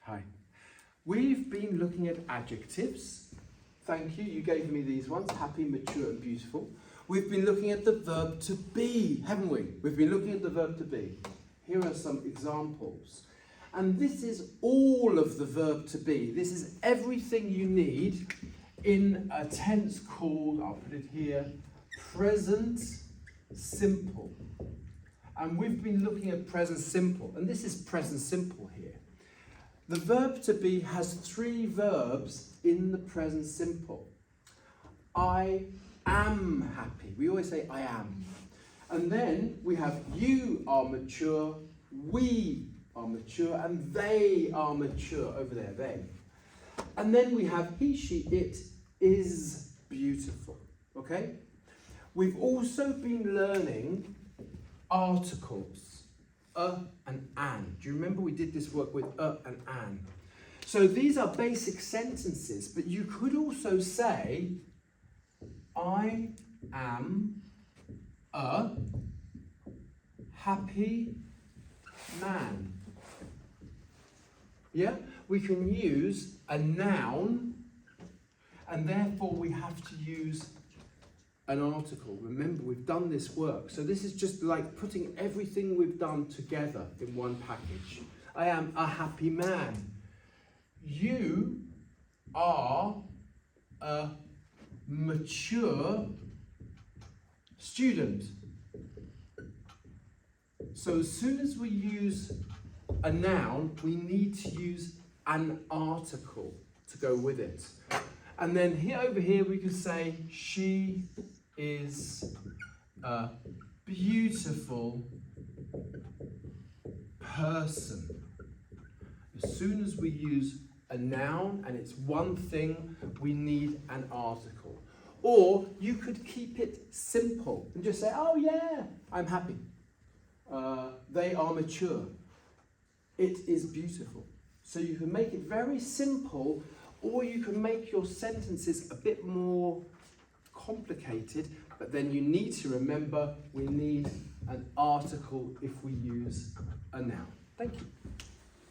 Hi. We've been looking at adjectives. Thank you, you gave me these ones, happy, mature and beautiful. We've been looking at the verb to be, haven't we? We've been looking at the verb to be. Here are some examples. And this is all of the verb to be. This is everything you need in a tense called, I'll put it here, present simple. And we've been looking at present simple, and this is present simple here. The verb to be has three verbs in the present simple. I am happy. We always say I am. And then we have you are mature, we are mature, and they are mature over there, they. And then we have he, she, it is beautiful. Okay? We've also been learning articles. And an. Do you remember we did this work with and an? So these are basic sentences, but you could also say, I am a happy man. Yeah? We can use a noun, and therefore we have to use an article. Remember, we've done this work. So this is just like putting everything we've done together in one package. I am a happy man. You are a mature student. So as soon as we use a noun, we need to use an article to go with it. And then here, over here, we could say, she is a beautiful person. As soon as we use a noun and it's one thing, we need an article. Or you could keep it simple and just say, oh yeah, I'm happy. They are mature. It is beautiful. So you can make it very simple, or you can make your sentences a bit more complicated, but then you need to remember we need an article if we use a noun. Thank you.